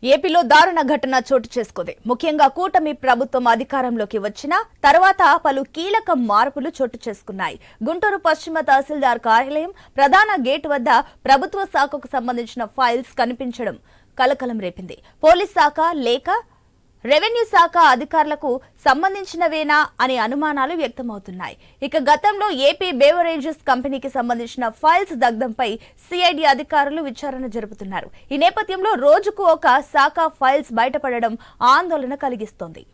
ఏపీలో దారుణ ఘటన చోటు చేసుకుంది. ముఖ్యంగా కూటమి ప్రభుత్వం అధికారంలోకి వచ్చిన తర్వాత పలు కీలక మార్పులు చోటు చేసుకున్నాయి. గుంటూరు పశ్చిమ తహసీల్దార్ కార్యాలయం ప్రధాన గేట్ వద్ద ప్రభుత్వ శాఖకు సంబంధించిన ఫైల్స్ కనిపించడం కలకలం రేపింది. పోలీస్ శాఖ లేక రెవెన్యూ శాఖ అధికారులకు సంబంధించినవేనా అనే అనుమానాలు వ్యక్తమవుతున్నాయి. ఇక గతంలో ఏపీ బేవరేజెస్ కంపెనీకి సంబంధించిన ఫైల్స్ దగ్ధంపై సిఐడి అధికారులు విచారణ జరుపుతున్నారు. ఈ నేపథ్యంలో రోజుకు ఒక శాఖ ఫైల్స్ బయటపడడం ఆందోళన కలిగిస్తోంది.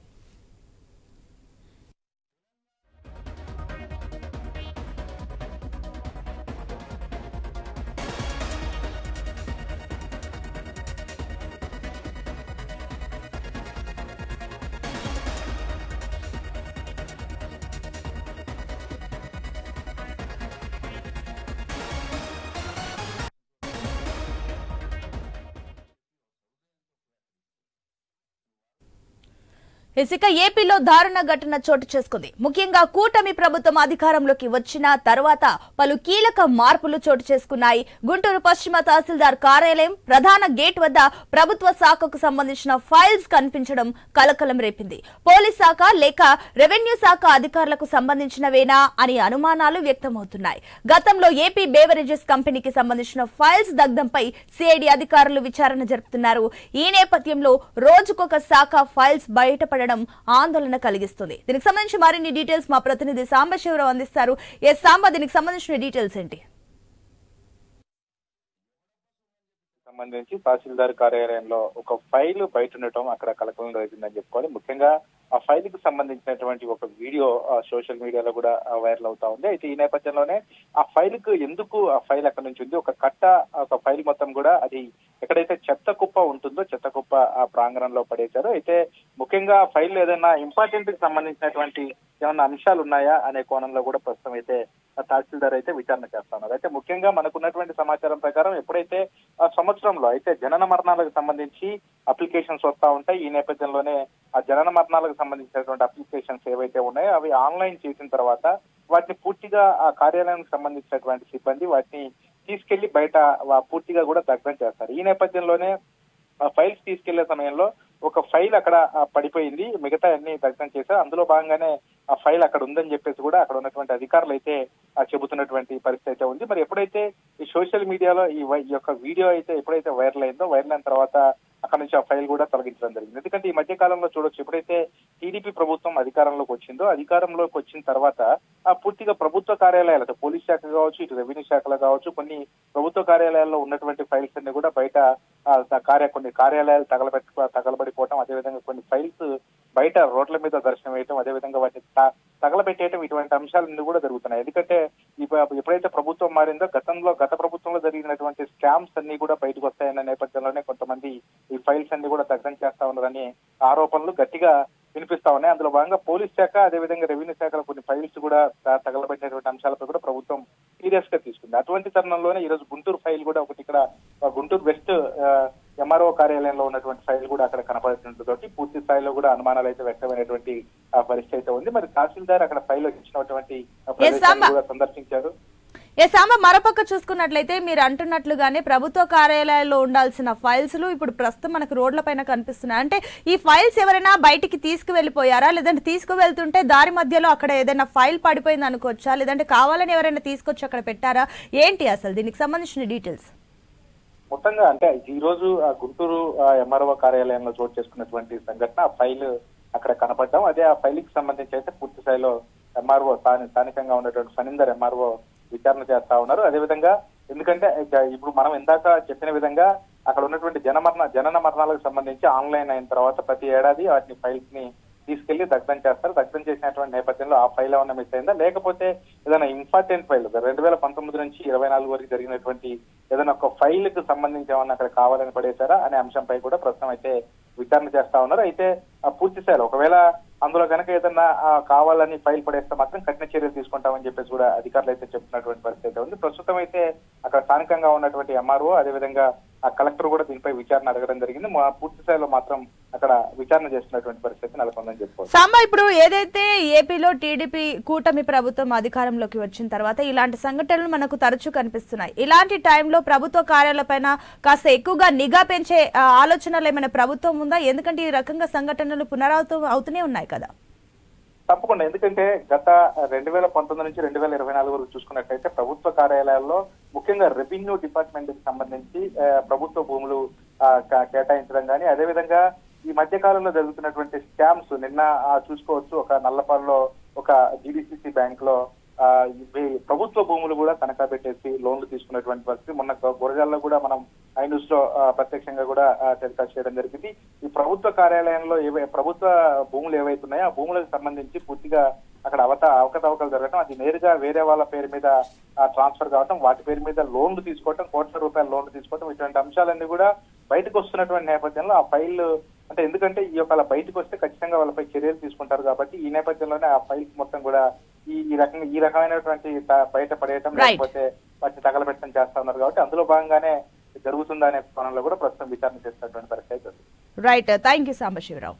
ఇక ఏపీలో దారుణ ఘటన చోటు చేసుకుంది. ముఖ్యంగా కూటమి ప్రభుత్వం అధికారంలోకి వచ్చిన తర్వాత పలు కీలక మార్పులు చోటు చేసుకున్నాయి. గుంటూరు పశ్చిమ తహసీల్దార్ కార్యాలయం ప్రధాన గేట్ వద్ద ప్రభుత్వ శాఖకు సంబంధించిన ఫైల్స్ కనిపించడం కలకలం రేపింది. పోలీస్ శాఖ లేక రెవెన్యూ శాఖ అధికారులకు సంబంధించినవేనా అనే అనుమానాలు వ్యక్తమవుతున్నాయి. గతంలో ఏపీ బేవరేజెస్ కంపెనీకి సంబంధించిన ఫైల్స్ దగ్ధంపై సిఐడి అధికారులు విచారణ జరుపుతున్నారు. ఈ నేపథ్యంలో రోజుకొక శాఖ ఫైల్స్ బయటపడ ఆందోళన కలిగిస్తుంది. దీనికి సంబంధించి మరిన్ని డీటెయిల్స్ మా ప్రతినిధి సాంబశివరావు అందిస్తారు. సాంబ, దీనికి సంబంధించిన డీటెయిల్స్ ఏంటి? సంబంధించి తహసీల్దార్ కార్యాలయంలో ఒక ఫైల్ బయట ఉండటం అక్కడ కలకలం రేగిందని చెప్పుకోవాలి. ముఖ్యంగా ఆ ఫైల్ కు సంబంధించినటువంటి ఒక వీడియో సోషల్ మీడియాలో కూడా వైరల్ అవుతా ఉంది. అయితే ఈ నేపథ్యంలోనే ఆ ఫైల్ కు ఎందుకు ఆ ఫైల్ అక్కడ నుంచి ఉంది, ఒక ఫైల్ మొత్తం కూడా అది ఎక్కడైతే చెత్త కుప్ప ఉంటుందో చెత్త కుప్ప ఆ ప్రాంగణంలో పడేశారు. అయితే ముఖ్యంగా ఫైల్ ఏదైనా ఇంపార్టెంట్ కి సంబంధించినటువంటి ఏమన్నా అంశాలు ఉన్నాయా అనే కోణంలో కూడా ప్రస్తుతం అయితే తహసీల్దార్ అయితే విచారణ చేస్తా ఉన్నారు. అయితే ముఖ్యంగా మనకున్నటువంటి సమాచారం ప్రకారం ఎప్పుడైతే ఆ సంవత్సరంలో అయితే జనన మరణాలకు సంబంధించి అప్లికేషన్స్ వస్తా ఉంటాయి. ఈ నేపథ్యంలోనే ఆ జనన మరణాలకు సంబంధించినటువంటి అప్లికేషన్స్ ఏవైతే ఉన్నాయో అవి ఆన్లైన్ చేసిన తర్వాత వాటిని పూర్తిగా ఆ కార్యాలయానికి సంబంధించినటువంటి సిబ్బంది వాటిని తీసుకెళ్లి బయట పూర్తిగా కూడా దగ్ధం చేస్తారు. ఈ నేపథ్యంలోనే ఆ ఫైల్స్ తీసుకెళ్లే సమయంలో ఒక ఫైల్ అక్కడ పడిపోయింది, మిగతా అన్ని దగ్ధం చేశారు. అందులో భాగంగానే ఆ ఫైల్ అక్కడ ఉందని చెప్పేసి కూడా అక్కడ ఉన్నటువంటి అధికారులు అయితే చెబుతున్నటువంటి పరిస్థితి అయితే ఉంది. మరి ఎప్పుడైతే ఈ సోషల్ మీడియాలో ఈ యొక్క వీడియో అయితే ఎప్పుడైతే వైరల్ అయిందో, వైరల్ అయిన తర్వాత అక్కడ నుంచి ఆ ఫైల్ కూడా తొలగించడం జరిగింది. ఎందుకంటే ఈ మధ్య కాలంలో చూడొచ్చు, ఎప్పుడైతే టీడీపీ ప్రభుత్వం అధికారంలోకి వచ్చిన తర్వాత పూర్తిగా ప్రభుత్వ కార్యాలయాలతో పోలీస్ శాఖ కావచ్చు, ఇటు రెవెన్యూ శాఖలో కావచ్చు, కొన్ని ప్రభుత్వ కార్యాలయాల్లో ఉన్నటువంటి ఫైల్స్ అన్ని కూడా బయట కొన్ని కార్యాలయాలు తగలబడిపోవటం, అదేవిధంగా కొన్ని ఫైల్స్ బయట రోడ్ల మీద దర్శనం వేయటం, అదేవిధంగా వాటిని తగలబెట్టేయటం, ఇటువంటి అంశాలన్నీ కూడా జరుగుతున్నాయి. ఎందుకంటే ఎప్పుడైతే ప్రభుత్వం మారిందో గత ప్రభుత్వంలో జరిగినటువంటి స్కామ్స్ అన్ని కూడా బయటకు వస్తాయన్న నేపథ్యంలోనే కొంతమంది ఈ ఫైల్స్ అన్ని కూడా దగ్ధం చేస్తా ఉన్నారని ఆరోపణలు గట్టిగా వినిపిస్తా ఉన్నాయి. అందులో భాగంగా పోలీస్ శాఖ అదేవిధంగా రెవెన్యూ శాఖలో కొన్ని ఫైల్స్ కూడా తగలబెట్టినటువంటి అంశాలపై కూడా ప్రభుత్వం సీరియస్ గా తీసుకుంది. అటువంటి తరుణంలోనే ఈ రోజు గుంటూరు ఫైల్ కూడా ఒకటి ఇక్కడ గుంటూరు వెస్ట్ ఎంఆర్ఓ కార్యాలయంలో ఉన్నటువంటి ఫైల్ కూడా అక్కడ కనపడుతుండటంతో పూర్తి స్థాయిలో కూడా అనుమానాలు అయితే వ్యక్తమైనటువంటి పరిస్థితి అయితే ఉంది. మరి తహసీల్దార్ అక్కడ ఫైల్ ఇచ్చినటువంటి ప్రదేశాన్ని కూడా సందర్శించారు. మరోపక్క చూసుకున్నట్లయితే మీరు అంటున్నట్లుగానే ప్రభుత్వ కార్యాలయాల్లో ఉండాల్సిన ఫైల్స్ ఇప్పుడు ప్రస్తుతం మనకు రోడ్ల పైన కనిపిస్తున్నాయి. అంటే ఈ ఫైల్స్ ఎవరైనా బయటికి తీసుకువెళ్లిపోయారా, లేదంటే తీసుకువెళ్తుంటే దారి మధ్యలో అక్కడ ఏదైనా ఫైల్ పడిపోయింది అనుకోవచ్చా, లేదంటే కావాలని ఎవరైనా తీసుకొచ్చి అక్కడ పెట్టారా, ఏంటి అసలు దీనికి సంబంధించిన డీటెయిల్స్? మొత్తంగా అంటే ఈ రోజు గుంటూరు ఎంఆర్ఓ కార్యాలయంలో చోటు చేసుకున్నటువంటి సంఘటన ఆ ఫైల్ అక్కడ కనపడడం, అదే ఆ ఫైల్ కి సంబంధించి అయితే పూర్తి స్థాయిలో ఎంఆర్ఓ స్థానికంగా ఉన్నటువంటి ఫణీందర్ ఎంఆర్ఓ విచారణ చేస్తా ఉన్నారు. అదేవిధంగా ఎందుకంటే ఇప్పుడు మనం ఇందాక చెప్పిన విధంగా అక్కడ ఉన్నటువంటి జనన మరణాలకు సంబంధించి ఆన్లైన్ అయిన తర్వాత ప్రతి ఏడాది వాటిని ఫైల్స్ ని తీసుకెళ్లి దగ్ధం చేస్తారు. దగ్ధం చేసినటువంటి నేపథ్యంలో ఆ ఫైల్ ఏమన్నా మిస్ అయిందా, లేకపోతే ఏదైనా ఇంపార్టెంట్ ఫైల్ 2019 నుంచి 2024 వరకు జరిగినటువంటి ఏదైనా ఒక ఫైల్ కు సంబంధించి ఏమన్నా అక్కడ కావాలని పడేశారా అనే అంశంపై కూడా ప్రస్తుతం అయితే విచారణ చేస్తా ఉన్నారు. అయితే పూర్తి స్థాయిలో ఒకవేళ అందులో కనుక ఏదన్నా కావాలని ఫైల్ పడేస్తే మాత్రం కఠిన చర్యలు తీసుకుంటామని చెప్పేసి కూడా అధికారులు అయితే చెప్తున్నటువంటి పరిస్థితి ఉంది. ప్రస్తుతం అయితే అక్కడ స్థానికంగా ఉన్నటువంటి ఎంఆర్ఓ అదేవిధంగా ఆ కలెక్టర్ కూడా దీనిపై విచారణ అడగడం జరిగింది. పూర్తి స్థాయిలో మాత్రం అక్కడ విచారణ చేస్తున్నటువంటి పరిస్థితి నెలకొందని చెప్పుకోవచ్చు. సాంబా, ఇప్పుడు ఏదైతే ఏపీలో టీడీపీ కూటమి ప్రభుత్వం అధికారంలోకి వచ్చిన తర్వాత ఇలాంటి సంఘటనలు మనకు తరచూ కనిపిస్తున్నాయి. ఇలాంటి టైంలో ప్రభుత్వ కార్యాలయాలపైన కాస్త ఎక్కువగా నిఘా పెంచే ఆలోచనలు ఏమైనా ప్రభుత్వం ఉందా? ఎందుకంటే ఈ రకంగా సంఘటనలు పునరావృతం అవుతూనే ఉన్నాయి కదా. తప్పకుండా, ఎందుకంటే గత 2019 నుంచి 2024 వరకు చూసుకున్నట్లయితే ప్రభుత్వ కార్యాలయాల్లో ముఖ్యంగా రెవెన్యూ డిపార్ట్మెంట్ కి సంబంధించి ప్రభుత్వ భూములు కేటాయించడం కానీ, అదేవిధంగా ఈ మధ్య కాలంలో జరుగుతున్నటువంటి స్కామ్స్ నిన్న చూసుకోవచ్చు. ఒక నల్లపాడులో ఒక జీడీసీసీ బ్యాంక్ లో ప్రభుత్వ భూములు కూడా తనఖా పెట్టేసి లోన్లు తీసుకున్నటువంటి పరిస్థితి. మొన్న గురజాల్లో కూడా మనం ఐ న్యూస్ లో ప్రత్యక్షంగా కూడా టెలికాస్ట్ చేయడం జరిగింది. ఈ ప్రభుత్వ కార్యాలయంలో ప్రభుత్వ భూములు ఏవైతున్నాయో ఆ భూములకు సంబంధించి పూర్తిగా అక్కడ అవకతవకలు జరగడం, అది నేరుగా వేరే వాళ్ళ పేరు మీద ట్రాన్స్ఫర్ కావడం, వాటి పేరు మీద లోన్లు తీసుకోవడం, కోట్ల రూపాయల లోన్లు తీసుకోవడం, ఇటువంటి అంశాలన్నీ కూడా బయటకు వస్తున్నటువంటి నేపథ్యంలో ఆ ఫైల్ అంటే ఎందుకంటే ఈ యొక్క బయటకు వస్తే ఖచ్చితంగా వాళ్ళపై చర్యలు తీసుకుంటారు కాబట్టి ఈ నేపథ్యంలోనే ఆ ఫైల్స్ మొత్తం కూడా ఈ రకమైనటువంటి బయట పడేయటం లేకపోతే వాటిని తగలబెట్టడం చేస్తా ఉన్నారు కాబట్టి అందులో భాగంగానే జరుగుతుందనే కోణంలో కూడా ప్రస్తుతం విచారణ చేస్తున్నటువంటి పరిస్థితి. Right, thank you Sambasivarao.